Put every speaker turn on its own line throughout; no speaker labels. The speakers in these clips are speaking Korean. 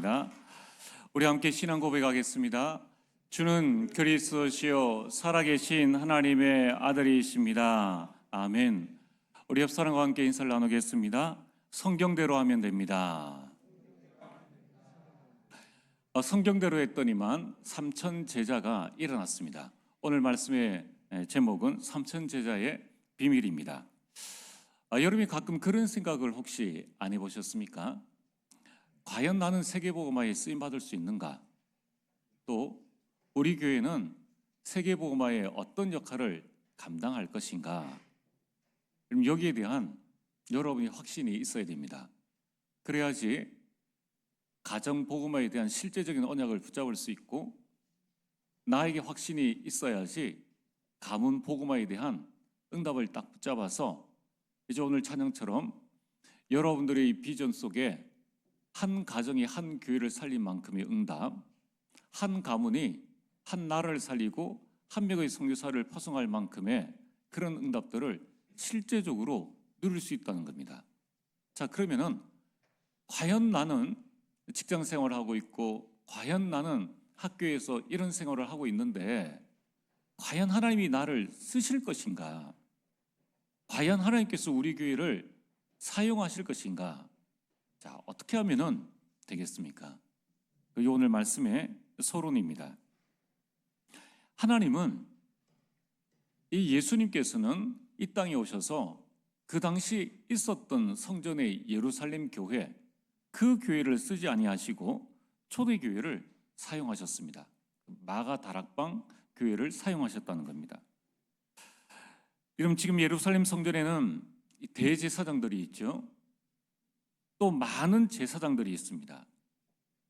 감사합니다. 우리 함께 신앙 고백하겠습니다. 주는 그리스도시요 살아계신 하나님의 아들이십니다. 아멘. 우리 옆 사람과 함께 인사를 나누겠습니다. 성경대로 하면 됩니다. 성경대로 했더니만 삼천 제자가 일어났습니다. 오늘 말씀의 제목은 삼천 제자의 비밀입니다. 여러분이 가끔 그런 생각을 혹시 안 해보셨습니까? 과연 나는 세계복음화에 쓰임받을 수 있는가? 또 우리 교회는 세계복음화에 어떤 역할을 감당할 것인가? 그럼 여기에 대한 여러분이 확신이 있어야 됩니다. 그래야지 가정복음화에 대한 실제적인 언약을 붙잡을 수 있고, 나에게 확신이 있어야지 가문복음화에 대한 응답을 딱 붙잡아서 이제 오늘 찬양처럼 여러분들의 비전 속에 한 가정이 한 교회를 살린 만큼의 응답, 한 가문이 한 나라를 살리고 한 명의 선교사를 파송할 만큼의 그런 응답들을 실제적으로 누릴 수 있다는 겁니다. 자, 그러면은 과연 나는 직장 생활을 하고 있고, 과연 나는 학교에서 이런 생활을 하고 있는데 과연 하나님이 나를 쓰실 것인가? 과연 하나님께서 우리 교회를 사용하실 것인가? 자, 어떻게 하면 되겠습니까? 그게 오늘 말씀의 서론입니다. 하나님은 이 예수님께서는 이 땅에 오셔서 그 당시 있었던 성전의 예루살렘 교회, 그 교회를 쓰지 아니하시고 초대교회를 사용하셨습니다. 마가 다락방 교회를 사용하셨다는 겁니다. 그럼 지금 예루살렘 성전에는 대제사장들이 있죠. 또 많은 제사장들이 있습니다.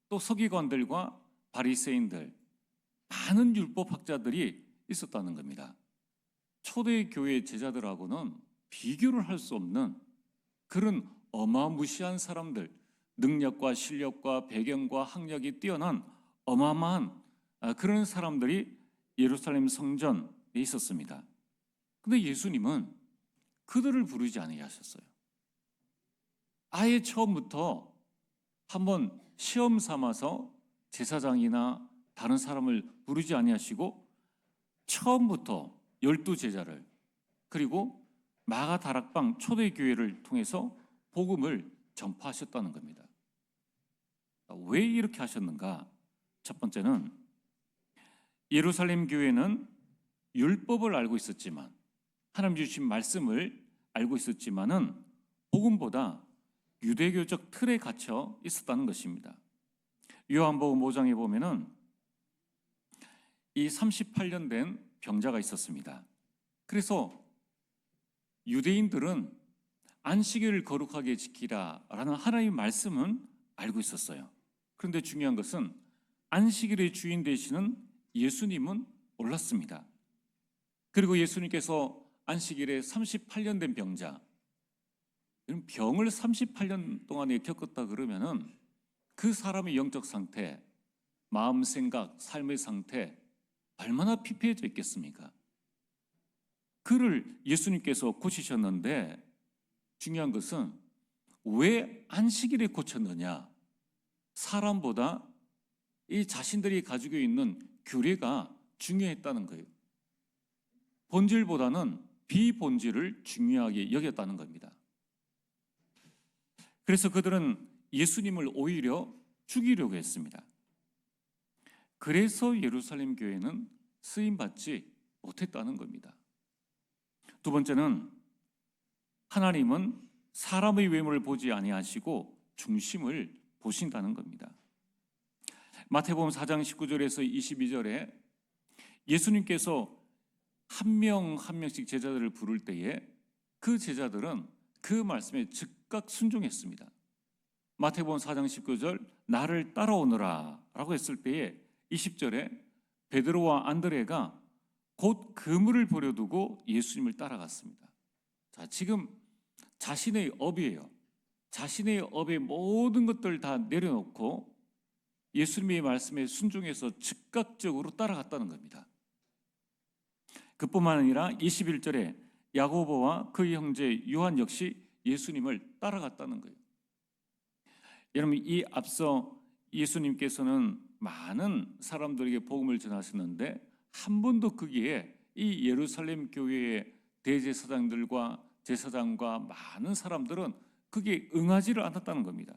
또 서기관들과 바리새인들, 많은 율법학자들이 있었다는 겁니다. 초대교회 제자들하고는 비교를 할 수 없는 그런 어마무시한 사람들, 능력과 실력과 배경과 학력이 뛰어난 어마어마한 그런 사람들이 예루살렘 성전에 있었습니다. 근데 예수님은 그들을 부르지 아니하셨어요. 아예 처음부터 한번 시험 삼아서 제사장이나 다른 사람을 부르지 아니하시고 처음부터 12제자를, 그리고 마가 다락방 초대교회를 통해서 복음을 전파하셨다는 겁니다. 왜 이렇게 하셨는가? 첫 번째는 예루살렘 교회는 율법을 알고 있었지만, 하나님 주신 말씀을 알고 있었지만은 복음보다 유대교적 틀에 갇혀 있었다는 것입니다. 요한복음 5장에 보면은 이 38년 된 병자가 있었습니다. 그래서 유대인들은 안식일을 거룩하게 지키라라는 하나님의 말씀은 알고 있었어요. 그런데 중요한 것은 안식일의 주인 되시는 예수님은 몰랐습니다. 그리고 예수님께서 안식일에 38년 된 병자, 병을 38년 동안에 겪었다 그러면은 그 사람의 영적 상태, 마음, 생각, 삶의 상태 얼마나 피폐해져 있겠습니까? 그를 예수님께서 고치셨는데 중요한 것은 왜 안식일에 고쳤느냐? 사람보다 이 자신들이 가지고 있는 규례가 중요했다는 거예요. 본질보다는 비본질을 중요하게 여겼다는 겁니다. 그래서 그들은 예수님을 오히려 죽이려고 했습니다. 그래서 예루살렘 교회는 쓰임받지 못했다는 겁니다. 두 번째는 하나님은 사람의 외모를 보지 아니하시고 중심을 보신다는 겁니다. 마태복음 4장 19절에서 22절에 예수님께서 한 명 한 명씩 제자들을 부를 때에 그 제자들은 그 말씀에 즉각 순종했습니다. 마태복음 4장 19절 나를 따라오너라 라고 했을 때에 20절에 베드로와 안드레가 곧 그물을 버려두고 예수님을 따라갔습니다. 자, 지금 자신의 업이에요. 자신의 업의 모든 것들 다 내려놓고 예수님의 말씀에 순종해서 즉각적으로 따라갔다는 겁니다. 그뿐만 아니라 21절에 야고보와 그의 형제 요한 역시 예수님을 따라갔다는 거예요. 여러분, 이 앞서 예수님께서는 많은 사람들에게 복음을 전하셨는데 한 번도 거기에 이 예루살렘 교회의 대제사장들과 제사장과 많은 사람들은 그게 응하지를 않았다는 겁니다.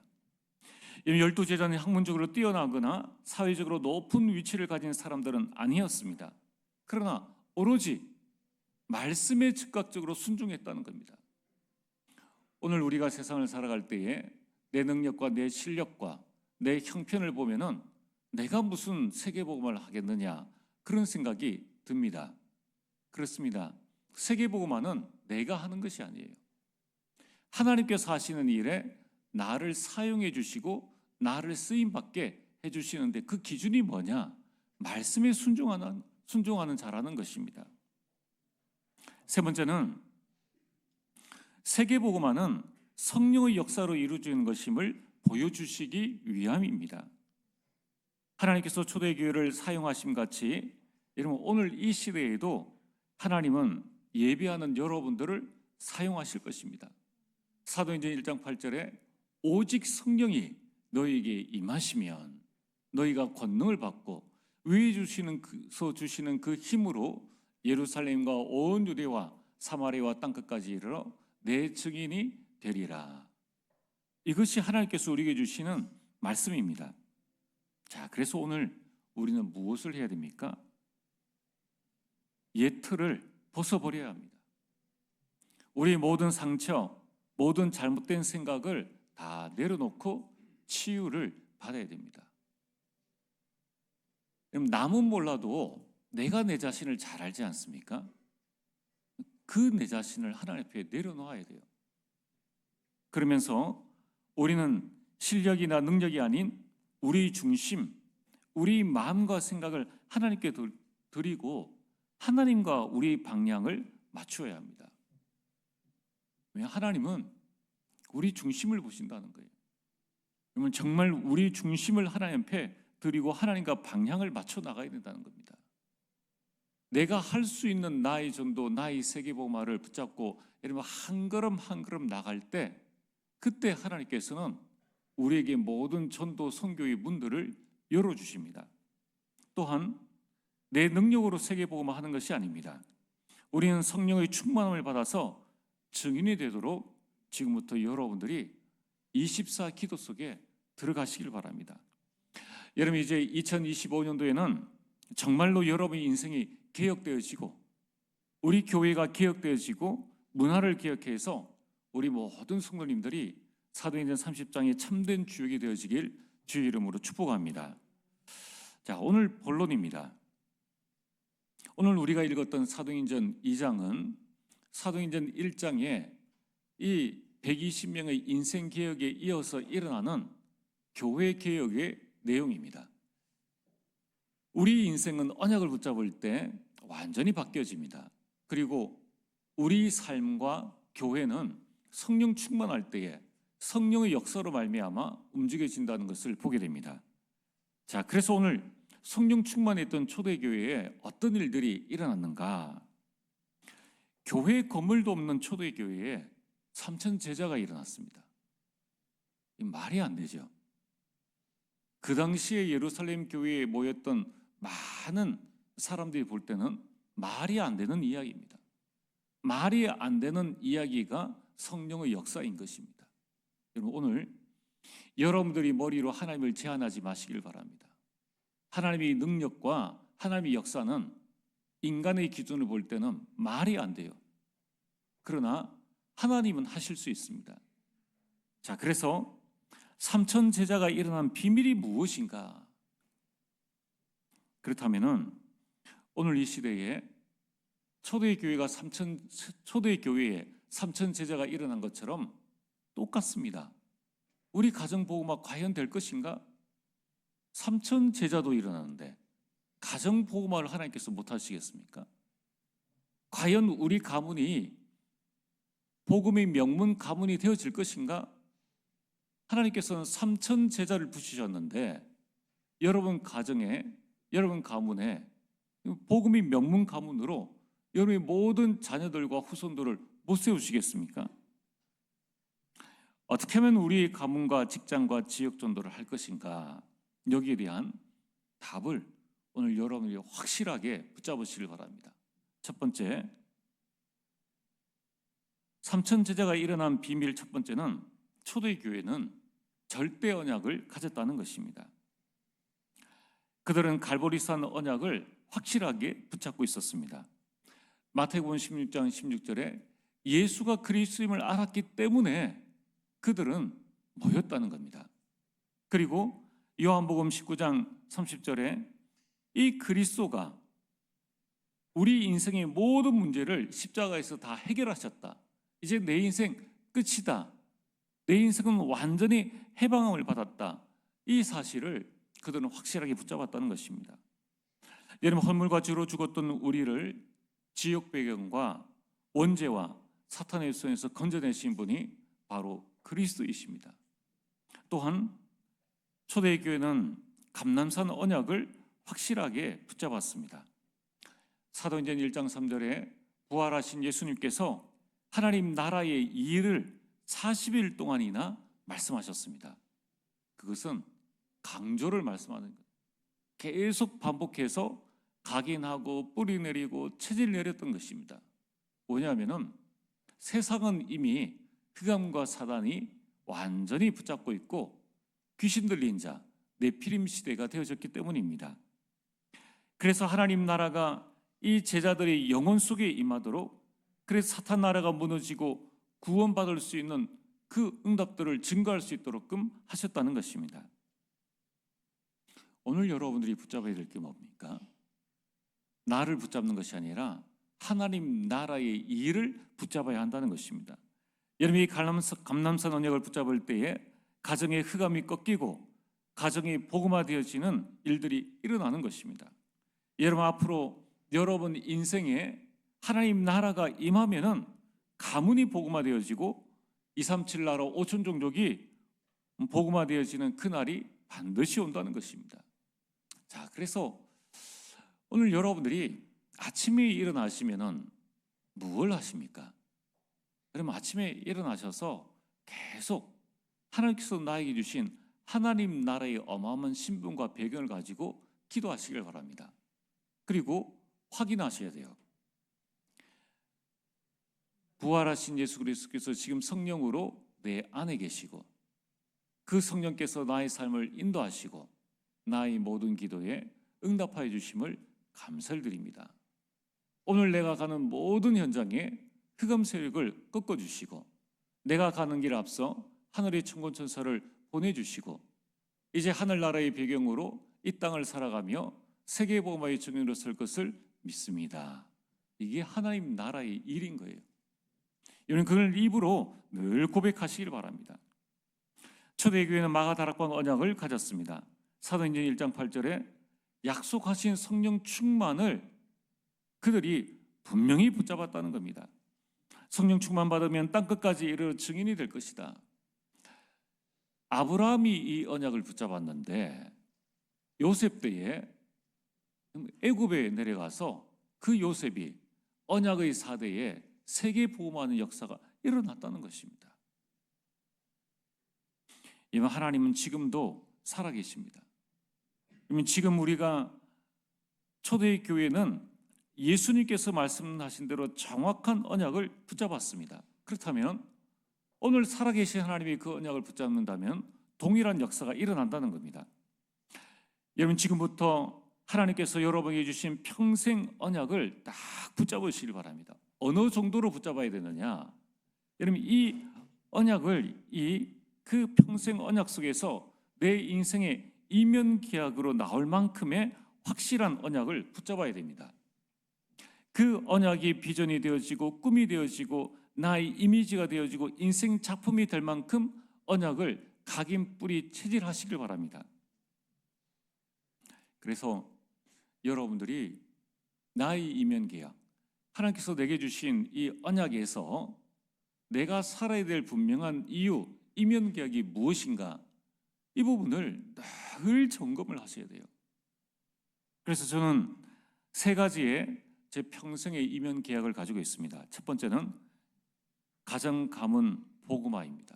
열두 제자는 학문적으로 뛰어나거나 사회적으로 높은 위치를 가진 사람들은 아니었습니다. 그러나 오로지 말씀에 즉각적으로 순종했다는 겁니다. 오늘 우리가 세상을 살아갈 때에 내 능력과 내 실력과 내 형편을 보면은 내가 무슨 세계복음을 하겠느냐 그런 생각이 듭니다. 그렇습니다. 세계복음화는 내가 하는 것이 아니에요. 하나님께서 하시는 일에 나를 사용해 주시고 나를 쓰임받게 해주시는데 그 기준이 뭐냐? 말씀에 순종하는 자라는 것입니다. 세 번째는 세계복음화는 성령의 역사로 이루어지는 것임을 보여주시기 위함입니다. 하나님께서 초대교회를 사용하심 같이 여러분 오늘 이 시대에도 하나님은 예배하는 여러분들을 사용하실 것입니다. 사도행전 1장 8절에 오직 성령이 너희에게 임하시면 너희가 권능을 받고 위에 주시는 그 힘으로 예루살렘과 온 유대와 사마리아와 땅끝까지 이르러 내 증인이 되리라. 이것이 하나님께서 우리에게 주시는 말씀입니다. 자, 그래서 오늘 우리는 무엇을 해야 됩니까? 옛 틀을 벗어버려야 합니다. 우리 모든 상처, 모든 잘못된 생각을 다 내려놓고 치유를 받아야 됩니다. 남은 몰라도 내가 내 자신을 잘 알지 않습니까? 그 내 자신을 하나님 앞에 내려놓아야 돼요. 그러면서 우리는 실력이나 능력이 아닌 우리 중심, 우리 마음과 생각을 하나님께 드리고 하나님과 우리 방향을 맞추어야 합니다. 왜? 하나님은 우리 중심을 보신다는 거예요. 그러면 정말 우리 중심을 하나님 앞에 드리고 하나님과 방향을 맞춰 나가야 된다는 겁니다. 내가 할 수 있는 나의 전도, 나의 세계복음화를 붙잡고 여러분 한 걸음 한 걸음 나갈 때 그때 하나님께서는 우리에게 모든 전도 선교의 문들을 열어주십니다. 또한 내 능력으로 세계복음화 하는 것이 아닙니다. 우리는 성령의 충만함을 받아서 증인이 되도록 지금부터 여러분들이 24 기도 속에 들어가시길 바랍니다. 여러분 이제 2025년도에는 정말로 여러분의 인생이 개혁되어지고 우리 교회가 개혁되어지고 문화를 개혁해서 우리 모든 성도님들이 사도행전 30장의 참된 주역이 되어지길 주의 이름으로 축복합니다. 자, 오늘 본론입니다. 오늘 우리가 읽었던 사도행전 2장은 사도행전 1장에 이 120명의 인생 개혁에 이어서 일어나는 교회 개혁의 내용입니다. 우리 인생은 언약을 붙잡을 때 완전히 바뀌어집니다. 그리고 우리 삶과 교회는 성령 충만할 때에 성령의 역사로 말미암아 움직여진다는 것을 보게 됩니다. 자, 그래서 오늘 성령 충만했던 초대교회에 어떤 일들이 일어났는가? 교회 건물도 없는 초대교회에 3천 제자가 일어났습니다. 말이 안 되죠. 그 당시에 예루살렘 교회에 모였던 많은 사람들이 볼 때는 말이 안 되는 이야기입니다. 말이 안 되는 이야기가 성령의 역사인 것입니다. 여러분 오늘 여러분들이 머리로 하나님을 제한하지 마시길 바랍니다. 하나님의 능력과 하나님의 역사는 인간의 기준을 볼 때는 말이 안 돼요. 그러나 하나님은 하실 수 있습니다. 자, 그래서 3천 제자가 일어난 비밀이 무엇인가? 그렇다면은 오늘 이 시대에 초대교회에 3천 제자가 일어난 것처럼 똑같습니다. 우리 가정복음화 과연 될 것인가? 3천 제자도 일어나는데 가정복음화를 하나님께서 못 하시겠습니까? 과연 우리 가문이 복음의 명문 가문이 되어질 것인가? 하나님께서는 3천 제자를 붙이셨는데 여러분 가정에, 여러분 가문에 복음의 명문 가문으로 여러분의 모든 자녀들과 후손들을 못 세우시겠습니까? 어떻게 하면 우리 가문과 직장과 지역 전도를 할 것인가? 여기에 대한 답을 오늘 여러분이 확실하게 붙잡으시길 바랍니다. 첫 번째, 삼천 제자가 일어난 비밀 첫 번째는 초대교회는 절대 언약을 가졌다는 것입니다. 그들은 갈보리산 언약을 확실하게 붙잡고 있었습니다. 마태복음 16장 16절에 예수가 그리스도임을 알았기 때문에 그들은 모였다는 겁니다. 그리고 요한복음 19장 30절에 이 그리스도가 우리 인생의 모든 문제를 십자가에서 다 해결하셨다. 이제 내 인생 끝이다. 내 인생은 완전히 해방함을 받았다. 이 사실을 그들은 확실하게 붙잡았다는 것입니다. 여러분, 허물과 죄로 죽었던 우리를 지옥 배경과 원죄와 사탄의 손에서 건져내신 분이 바로 그리스도이십니다. 또한 초대교회는 감람산 언약을 확실하게 붙잡았습니다. 사도행전 1장 3절에 부활하신 예수님께서 하나님 나라의 일을 40일 동안이나 말씀하셨습니다. 그것은 강조를 말씀하는 거예요. 계속 반복해서 각인하고 뿌리 내리고 체질 내렸던 것입니다. 뭐냐면은 세상은 이미 흑암과 사단이 완전히 붙잡고 있고 귀신 들린 자, 네피림 시대가 되어졌기 때문입니다. 그래서 하나님 나라가 이 제자들의 영혼 속에 임하도록, 그래서 사탄 나라가 무너지고 구원받을 수 있는 그 응답들을 증거할 수 있도록끔 하셨다는 것입니다. 오늘 여러분들이 붙잡아야 될 게 뭡니까? 나를 붙잡는 것이 아니라 하나님 나라의 일을 붙잡아야 한다는 것입니다. 여러분이 감람산 언약을 붙잡을 때에 가정의 흑암이 꺾이고 가정이 복음화되어지는 일들이 일어나는 것입니다. 여러분, 앞으로 여러분 인생에 하나님 나라가 임하면은 가문이 복음화되어지고 237 나라 5천 종족이 복음화되어지는 그날이 반드시 온다는 것입니다. 자, 그래서 오늘 여러분들이 아침에 일어나시면은 무엇을 하십니까? 그러면 아침에 일어나셔서 계속 하나님께서 나에게 주신 하나님 나라의 어마어마한 신분과 배경을 가지고 기도하시길 바랍니다. 그리고 확인하셔야 돼요. 부활하신 예수 그리스도께서 지금 성령으로 내 안에 계시고 그 성령께서 나의 삶을 인도하시고 나의 모든 기도에 응답하여 주심을 감사를 드립니다. 오늘 내가 가는 모든 현장에 흑암 세력을 꺾어주시고 내가 가는 길 앞서 하늘의 천군천사를 보내주시고 이제 하늘나라의 배경으로 이 땅을 살아가며 세계복음화의 증인으로 설 것을 믿습니다. 이게 하나님 나라의 일인 거예요. 여러분, 그걸 입으로 늘 고백하시길 바랍니다. 초대교회는 마가다락방 언약을 가졌습니다. 사도행전 1장 8절에 약속하신 성령 충만을 그들이 분명히 붙잡았다는 겁니다. 성령 충만 받으면 땅끝까지 이르러 증인이 될 것이다. 아브라함이 이 언약을 붙잡았는데 요셉 때에 애굽에 내려가서 그 요셉이 언약의 사대에 세계 복음하는 역사가 일어났다는 것입니다. 이번 하나님은 지금도 살아계십니다. 지금 우리가 초대교회는 예수님께서 말씀하신 대로 정확한 언약을 붙잡았습니다. 그렇다면 오늘 살아계신 하나님이 그 언약을 붙잡는다면 동일한 역사가 일어난다는 겁니다. 여러분, 지금부터 하나님께서 여러분에게 주신 평생 언약을 딱 붙잡으시길 바랍니다. 어느 정도로 붙잡아야 되느냐? 여러분, 이 언약을 그 평생 언약 속에서 내 인생의 이면 계약으로 나올 만큼의 확실한 언약을 붙잡아야 됩니다. 그 언약이 비전이 되어지고 꿈이 되어지고 나의 이미지가 되어지고 인생 작품이 될 만큼 언약을 각인 뿌리 체질하시길 바랍니다. 그래서 여러분들이 나의 이면 계약, 하나님께서 내게 주신 이 언약에서 내가 살아야 될 분명한 이유, 이면 계약이 무엇인가, 이 부분을 늘 점검을 하셔야 돼요. 그래서 저는 세 가지의 제 평생의 이면 계약을 가지고 있습니다. 첫 번째는 가정 가문 복음화입니다.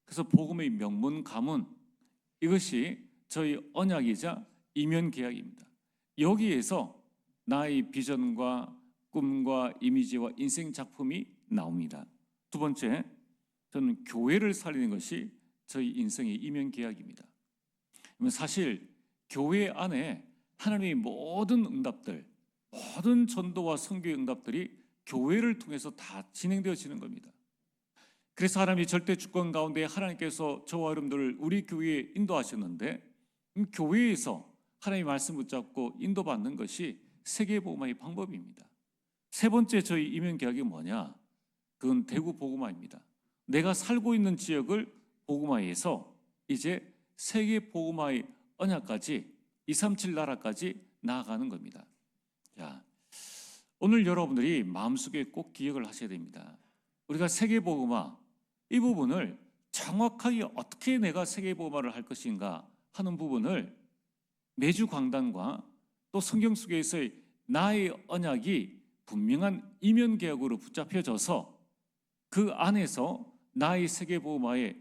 그래서 복음의 명문 가문, 이것이 저희 언약이자 이면 계약입니다. 여기에서 나의 비전과 꿈과 이미지와 인생 작품이 나옵니다. 두 번째, 저는 교회를 살리는 것이 저희 인생의 이면 계약입니다. 사실 교회 안에 하나님의 모든 응답들, 모든 전도와 선교의 응답들이 교회를 통해서 다 진행되어지는 겁니다. 그래서 하나님의 절대 주권 가운데 하나님께서 저와 여러분들을 우리 교회에 인도하셨는데, 교회에서 하나님의 말씀 붙잡고 인도받는 것이 세계복음화의 방법입니다. 세 번째 저희 이면 계약이 뭐냐? 그건 대구 복음화입니다. 내가 살고 있는 지역을 복음화해서 이제 세계 복음화의 언약까지 237 나라까지 나아가는 겁니다. 자, 오늘 여러분들이 마음속에 꼭 기억을 하셔야 됩니다. 우리가 세계 복음화 이 부분을 정확하게 어떻게 내가 세계 복음화를 할 것인가 하는 부분을 매주 강단과 또 성경 속에서의 나의 언약이 분명한 이면 계약으로 붙잡혀져서 그 안에서 나의 세계 복음화의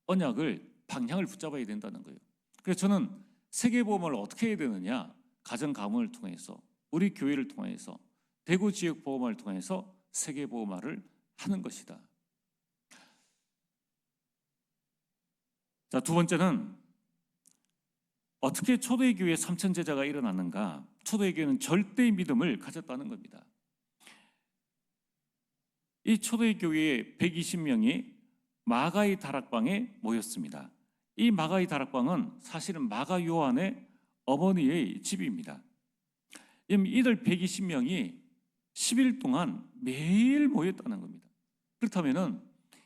언약을 방향을 붙잡아야 된다는 거예요. 그래서 저는 세계 복음화를 어떻게 해야 되느냐? 가정 가문을 통해서, 우리 교회를 통해서, 대구 지역 복음화를 통해서 세계 복음화를 하는 것이다. 자, 두 번째는 어떻게 초대교회 3천 제자가 일어났는가? 초대교회는 절대의 믿음을 가졌다는 겁니다. 이 초대교회의 120명이 마가의 다락방에 모였습니다. 이 마가의 다락방은 사실은 마가 요한의 어머니의 집입니다. 이들 120명이 10일 동안 매일 모였다는 겁니다. 그렇다면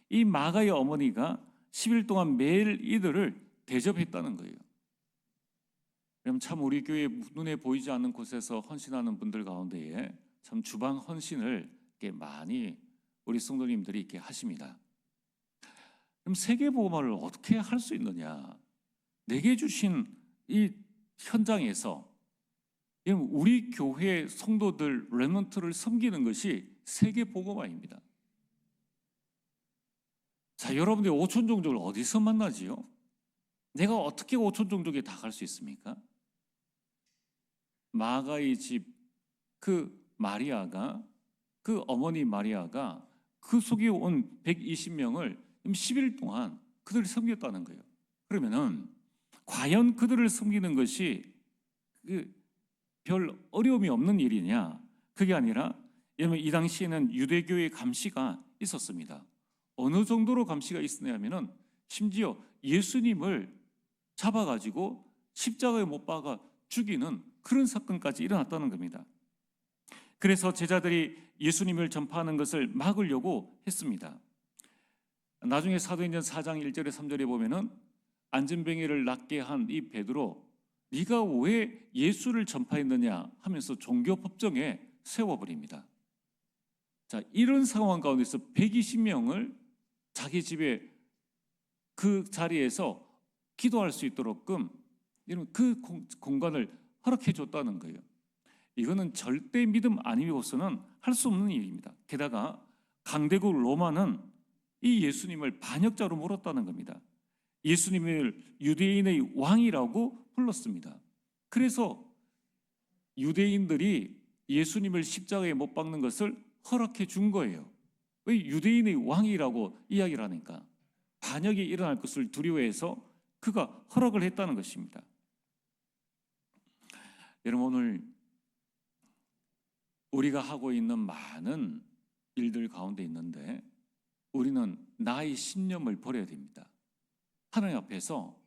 이 마가의 어머니가 10일 동안 매일 이들을 대접했다는 거예요. 그럼 참 우리 교회 눈에 보이지 않는 곳에서 헌신하는 분들 가운데에 참 주방 헌신을 이렇게 많이 우리 성도님들이 이렇게 하십니다. 그럼 세계 복음화를 어떻게 할 수 있느냐? 내게 주신 이 현장에서 우리 교회 성도들 렘넌트를 섬기는 것이 세계 복음화입니다. 자, 여러분들 5천 종족을 어디서 만나지요? 내가 어떻게 5천 종족에 다 갈 수 있습니까? 마가의 집 그 마리아가, 그 어머니 마리아가 그 속에 온 120명을 10일 동안 그들을 섬겼다는 거예요. 그러면은 과연 그들을 섬기는 것이 별 어려움이 없는 일이냐? 그게 아니라 여러분 이 당시에는 유대교의 감시가 있었습니다. 어느 정도로 감시가 있었냐면은 심지어 예수님을 잡아가지고 십자가에 못 박아 죽이는 그런 사건까지 일어났다는 겁니다. 그래서 제자들이 예수님을 전파하는 것을 막으려고 했습니다. 나중에 사도행전 4장 1절에 3절에 보면은 안전뱅이를 낫게 한 이 베드로, 네가 왜 예수를 전파했느냐 하면서 종교 법정에 세워버립니다. 자, 이런 상황 가운데서 120명을 자기 집에 그 자리에서 기도할 수 있도록끔 이런 그 공간을 허락해 줬다는 거예요. 이거는 절대 믿음 아니고서는 할 수 없는 일입니다. 게다가 강대국 로마는 이 예수님을 반역자로 몰았다는 겁니다. 예수님을 유대인의 왕이라고 불렀습니다. 그래서 유대인들이 예수님을 십자가에 못 박는 것을 허락해 준 거예요. 왜? 유대인의 왕이라고 이야기를 하니까 반역이 일어날 것을 두려워해서 그가 허락을 했다는 것입니다. 여러분, 오늘 우리가 하고 있는 많은 일들 가운데 있는데 우리는 나의 신념을 버려야 됩니다. 하나님 앞에서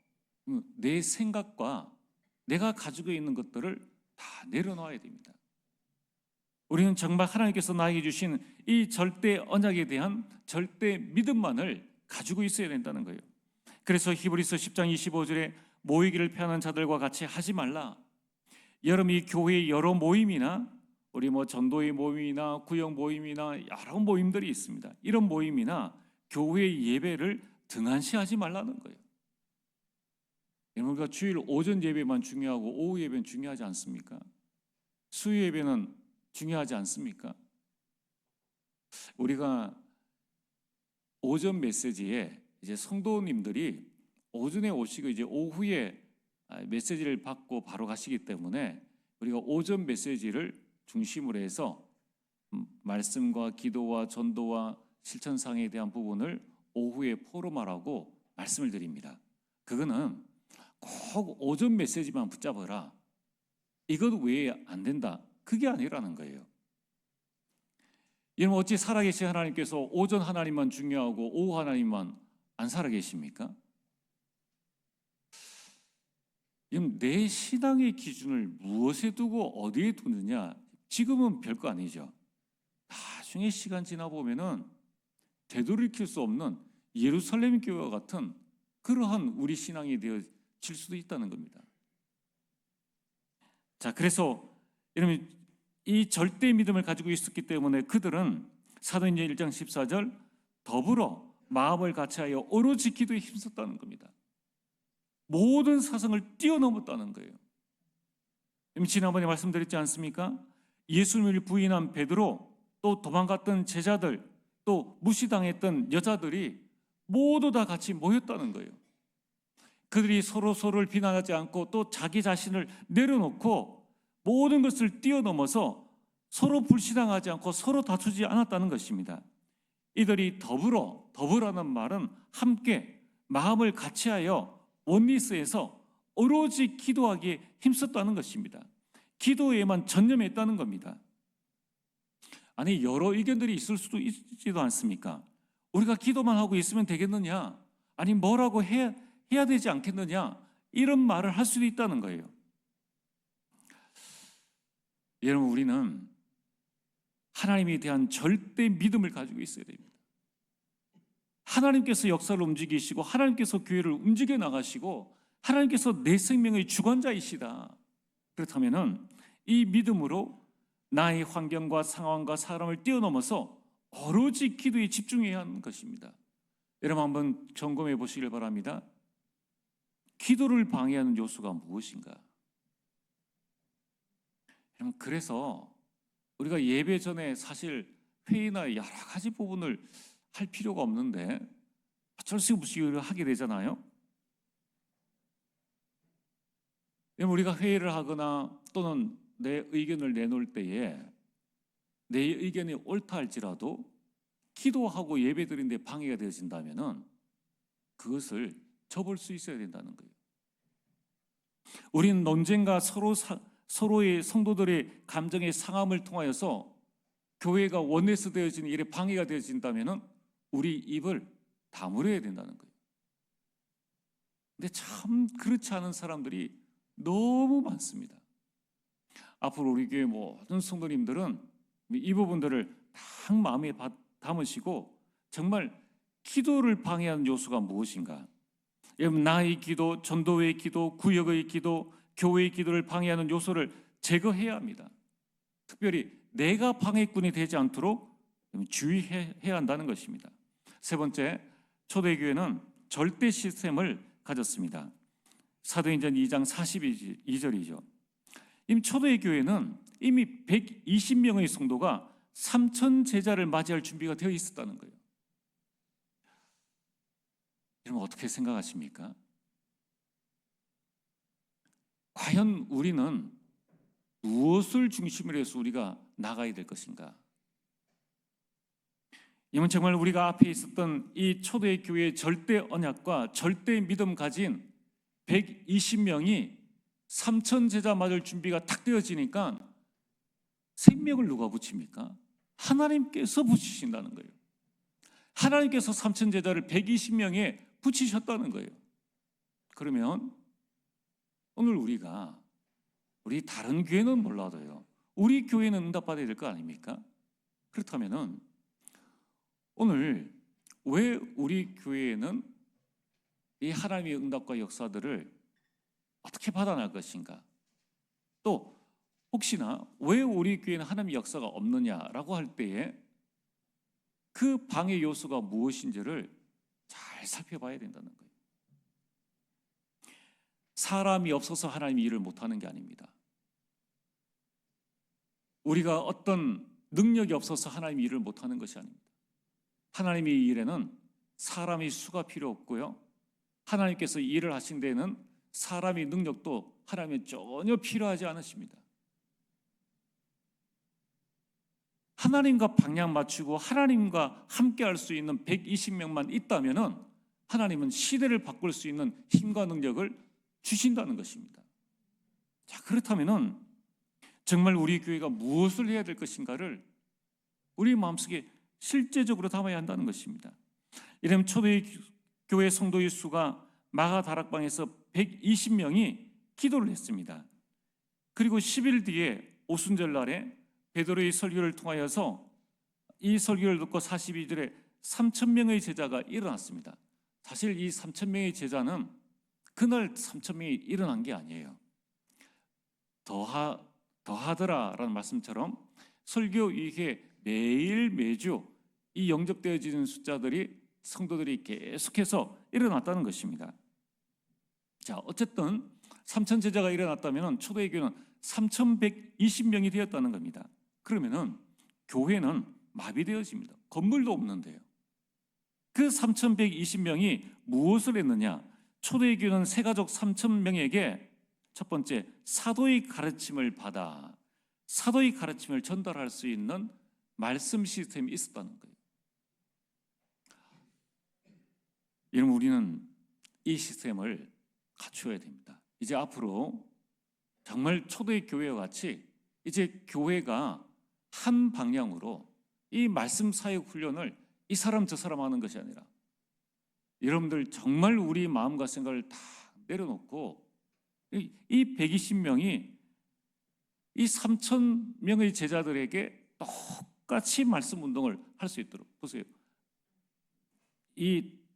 내 생각과 내가 가지고 있는 것들을 다 내려놔야 됩니다. 우리는 정말 하나님께서 나에게 주신 이 절대 언약에 대한 절대 믿음만을 가지고 있어야 된다는 거예요. 그래서 히브리서 10장 25절에 모이기를 피하는 자들과 같이 하지 말라. 여러분, 이 교회의 여러 모임이나 우리 전도의 모임이나 구역 모임이나 여러 모임들이 있습니다. 이런 모임이나 교회의 예배를 등한시하지 말라는 거예요. 우리가 주일 오전 예배만 중요하고 오후 예배는 중요하지 않습니까? 수요 예배는 중요하지 않습니까? 우리가 오전 메시지에 이제 성도님들이 오전에 오시고 이제 오후에 메시지를 받고 바로 가시기 때문에 우리가 오전 메시지를 중심으로 해서 말씀과 기도와 전도와 실천상에 대한 부분을 오후에 포럼하라고 말씀을 드립니다. 그거는 꼭 오전 메시지만 붙잡아라, 이것 외에 안 된다, 그게 아니라는 거예요. 여러분, 어찌 살아계신 하나님께서 오전 하나님만 중요하고 오후 하나님만 안 살아계십니까? 여러분, 내 신앙의 기준을 무엇에 두고 어디에 두느냐, 지금은 별거 아니죠. 나중에 시간 지나 보면은 되돌이킬 수 없는 예루살렘 교회와 같은 그러한 우리 신앙이 되어질 수도 있다는 겁니다. 자, 그래서 여러분, 이 절대 믿음을 가지고 있었기 때문에 그들은 사도행전 1장 14절 더불어 마음을 같이하여 오로지 기도에 힘썼다는 겁니다. 모든 사상을 뛰어넘었다는 거예요. 지난번에 말씀드렸지 않습니까? 예수님을 부인한 베드로, 또 도망갔던 제자들, 또 무시당했던 여자들이 모두 다 같이 모였다는 거예요. 그들이 서로를 비난하지 않고 또 자기 자신을 내려놓고 모든 것을 뛰어넘어서 서로 불신앙하지 않고 서로 다투지 않았다는 것입니다. 이들이 더불어라는 말은 함께 마음을 같이하여 원리스에서 오로지 기도하기에 힘썼다는 것입니다. 기도에만 전념했다는 겁니다. 아니, 여러 의견들이 있을 수도 있지도 않습니까? 우리가 기도만 하고 있으면 되겠느냐? 아니, 뭐라고 해야 되지 않겠느냐? 이런 말을 할 수도 있다는 거예요. 여러분, 우리는 하나님에 대한 절대 믿음을 가지고 있어야 됩니다. 하나님께서 역사를 움직이시고 하나님께서 교회를 움직여 나가시고 하나님께서 내 생명의 주관자이시다. 그렇다면 이 믿음으로 나의 환경과 상황과 사람을 뛰어넘어서 오로지 기도에 집중해야 하는 것입니다. 여러분, 한번 점검해 보시길 바랍니다. 기도를 방해하는 요소가 무엇인가? 여러분, 그래서 우리가 예배 전에 사실 회의나 여러 가지 부분을 할 필요가 없는데 어쩔 수 없이 하게 되잖아요. 우리가 회의를 하거나 또는 내 의견을 내놓을 때에 내 의견이 옳다 할지라도 기도하고 예배드리는데 방해가 되어진다면 그것을 접을 수 있어야 된다는 거예요. 우리는 논쟁과 서로의 성도들의 감정의 상함을 통하여서 교회가 원내스 되어지는 일에 방해가 되어진다면 우리 입을 다물어야 된다는 거예요. 근데 참 그렇지 않은 사람들이 너무 많습니다. 앞으로 우리 교회 모든 성도님들은 이 부분들을 딱 마음에 담으시고 정말 기도를 방해하는 요소가 무엇인가? 여러분, 나의 기도, 전도의 기도, 구역의 기도, 교회의 기도를 방해하는 요소를 제거해야 합니다. 특별히 내가 방해꾼이 되지 않도록 주의해야 한다는 것입니다. 세 번째, 초대교회는 절대 시스템을 가졌습니다. 사도행전 2장 42절이죠. 이미 초대의 교회는 이미 120명의 성도가 3천 제자를 맞이할 준비가 되어 있었다는 거예요. 여러분, 어떻게 생각하십니까? 과연 우리는 무엇을 중심으로 해서 우리가 나가야 될 것인가? 이건 정말 우리가 앞에 있었던 이 초대 교회의 절대 언약과 절대 믿음 가진 120명이 3천 제자 맞을 준비가 탁 되어지니까 생명을 누가 붙입니까? 하나님께서 붙이신다는 거예요. 하나님께서 3천 제자를 120명에 붙이셨다는 거예요. 그러면 오늘 우리 다른 교회는 몰라도요, 우리 교회는 응답받아야 될 거 아닙니까? 그렇다면은 오늘 왜 우리 교회에는 이 하나님의 응답과 역사들을 어떻게 받아낼 것인가? 또 혹시나 왜 우리 교회는 하나님의 역사가 없느냐라고 할 때에 그 방해 요소가 무엇인지를 잘 살펴봐야 된다는 거예요. 사람이 없어서 하나님이 일을 못하는 게 아닙니다. 우리가 어떤 능력이 없어서 하나님이 일을 못하는 것이 아닙니다. 하나님의 일에는 사람의 수가 필요 없고요, 하나님께서 일을 하신 데에는 사람의 능력도 하나님은 전혀 필요하지 않으십니다. 하나님과 방향 맞추고 하나님과 함께 할 수 있는 120명만 있다면은 하나님은 시대를 바꿀 수 있는 힘과 능력을 주신다는 것입니다. 자, 그렇다면은 정말 우리 교회가 무엇을 해야 될 것인가를 우리 마음속에 실제적으로 담아야 한다는 것입니다. 이러면 초대교회 성도의 수가 마가 다락방에서 120명이 기도를 했습니다. 그리고 10일 뒤에 오순절 날에 베드로의 설교를 통하여서 이 설교를 듣고 42절에 3,000명의 제자가 일어났습니다. 사실 이 3,000명의 제자는 그날 3,000명이 일어난 게 아니에요. 더하더라라는 말씀처럼 설교 이후에 매주 이 영접되어지는 숫자들이 성도들이 계속해서 일어났다는 것입니다. 자, 어쨌든 3,000 제자가 일어났다면 초대교회는 3,120명이 되었다는 겁니다. 그러면은 교회는 마비되어집니다. 건물도 없는데요. 그 3,120명이 무엇을 했느냐? 초대교회는 세가족 3,000명에게 첫 번째 사도의 가르침을 받아 사도의 가르침을 전달할 수 있는 말씀 시스템이 있었다는 거예요. 여러분, 우리는 이 시스템을 갖추어야 됩니다. 이제 앞으로 정말 초대교회와 같이 이제 교회가 한 방향으로 이 말씀 사역 훈련을 이 사람 저 사람 하는 것이 아니라 여러분들 정말 우리 마음과 생각을 다 내려놓고 이 120명이 이 3,000명의 제자들에게 똑같이 말씀 운동을 할 수 있도록 보세요.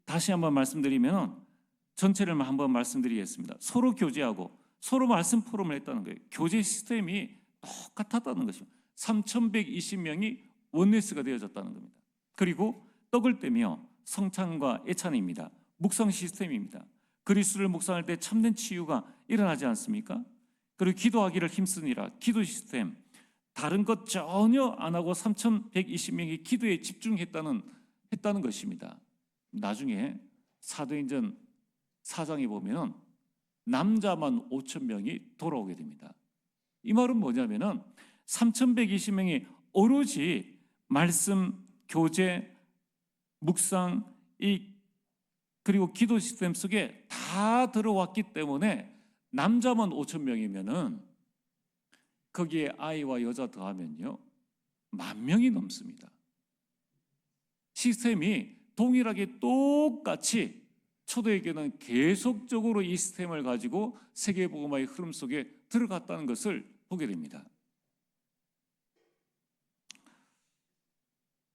다시 한번 말씀드리면 전체를 한번 말씀드리겠습니다. 서로 교제하고 서로 말씀 포럼을 했다는 거예요. 교제 시스템이 똑같았다는 것입니다. 3,120명이 원네스가 되어졌다는 겁니다. 그리고 떡을 떼며 성찬과 애찬입니다. 묵상 시스템입니다. 그리스도를 묵상할 때 참된 치유가 일어나지 않습니까? 그리고 기도하기를 힘쓰니라 기도 시스템, 다른 것 전혀 안 하고 3,120명이 기도에 집중했다는 것입니다. 나중에 사도행전 4장에 보면 남자만 5,000명이 돌아오게 됩니다. 이 말은 뭐냐면은 3,120명이 오로지 말씀, 교제, 묵상, 그리고 기도 시스템 속에 다 들어왔기 때문에 남자만 5,000명이면은 거기에 아이와 여자 더하면요 10,000명이 넘습니다. 시스템이 동일하게 똑같이 초대교회는 계속적으로 이 시스템을 가지고 세계복음화의 흐름 속에 들어갔다는 것을 보게 됩니다.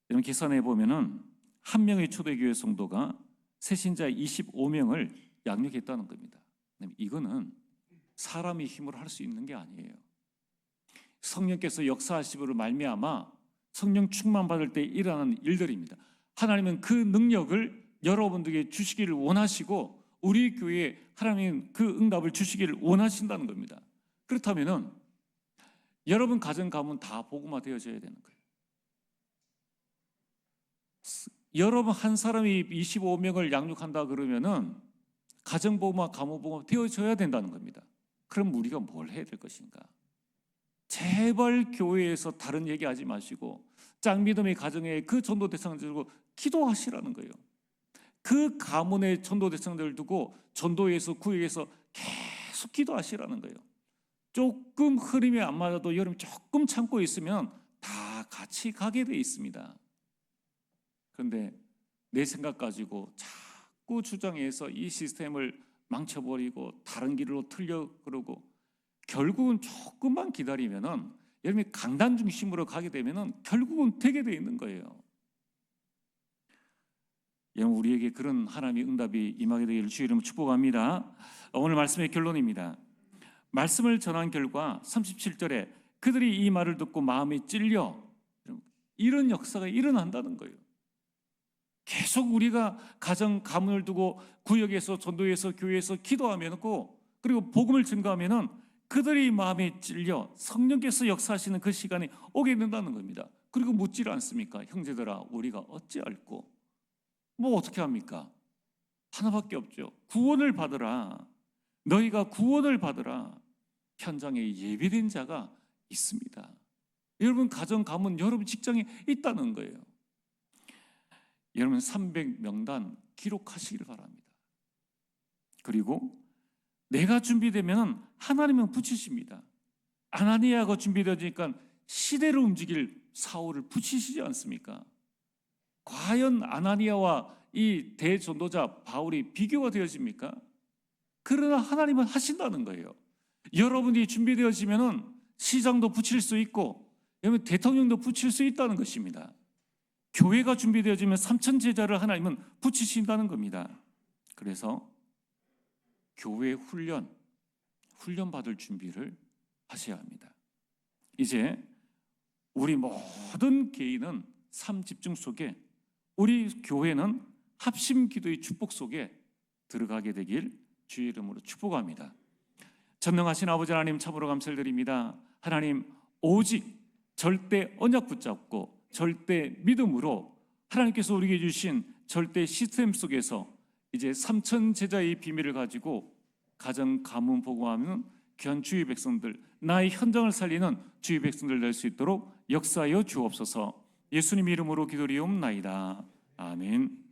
여러분, 계산해 보면은 한 명의 초대교회 성도가 새신자 25명을 양육했다는 겁니다. 이거는 사람의 힘으로 할 수 있는 게 아니에요. 성령께서 역사하심으로 말미암아 성령 충만 받을 때 일어나는 일들입니다. 하나님은 그 능력을 여러분들에게 주시기를 원하시고 우리 교회에 하나님 그 응답을 주시기를 원하신다는 겁니다. 그렇다면은 여러분 가정 가문 다 복음화 되어져야 되는 거예요. 여러분 한 사람이 25명을 양육한다 그러면은 가정 복음화, 가문 복음화 되어져야 된다는 겁니다. 그럼 우리가 뭘 해야 될 것인가? 제발 교회에서 다른 얘기하지 마시고 짱믿음의 가정에 그 전도 대상자들 두고 기도하시라는 거예요. 그 가문의 전도 대상자를 두고 전도에서 구역에서 계속 기도하시라는 거예요. 조금 흐름이 안 맞아도 여러분 조금 참고 있으면 다 같이 가게 돼 있습니다. 그런데 내 생각 가지고 자꾸 주장해서 이 시스템을 망쳐버리고 다른 길로 틀려 그러고 결국은 조금만 기다리면은 여러분이 강단 중심으로 가게 되면은 결국은 되게 돼 있는 거예요. 여러분, 우리에게 그런 하나님의 응답이 임하게 되기를 주의 이름으로 축복합니다. 오늘 말씀의 결론입니다. 말씀을 전한 결과 37절에 그들이 이 말을 듣고 마음이 찔려 이런 역사가 일어난다는 거예요. 계속 우리가 가정 가문을 두고 구역에서 전도에서 교회에서 기도하면고 그리고 복음을 증거하면은 그들이 마음에 찔려 성령께서 역사하시는 그 시간이 오게 된다는 겁니다. 그리고 묻지를 않습니까? 형제들아 우리가 어찌할꼬? 뭐 어떻게 합니까? 하나밖에 없죠. 구원을 받으라. 너희가 구원을 받으라. 현장에 예비된 자가 있습니다. 여러분 가정 가문 여러분 직장에 있다는 거예요. 여러분 300명단 기록하시길 바랍니다. 그리고 내가 준비되면 하나님은 붙이십니다. 아나니아가 준비되니까 시대로 움직일 사울을 붙이시지 않습니까? 과연 아나니아와 이 대전도자 바울이 비교가 되어집니까? 그러나 하나님은 하신다는 거예요. 여러분이 준비되어지면 시장도 붙일 수 있고 여러분 대통령도 붙일 수 있다는 것입니다. 교회가 준비되어지면 3천 제자를 하나님은 붙이신다는 겁니다. 그래서 교회 훈련 받을 준비를 하셔야 합니다. 이제 우리 모든 개인은 삶 집중 속에, 우리 교회는 합심 기도의 축복 속에 들어가게 되길 주의 이름으로 축복합니다. 전능하신 아버지 하나님 참으로 감사를 드립니다. 하나님 오직 절대 언약 붙잡고 절대 믿음으로 하나님께서 우리에게 주신 절대 시스템 속에서 이제 3천 제자의 비밀을 가지고 가정 가문 복음하면 귀한 주의 백성들, 나의 현장을 살리는 주의 백성들 될 수 있도록 역사하여 주옵소서. 예수님 이름으로 기도리옵나이다. 아멘.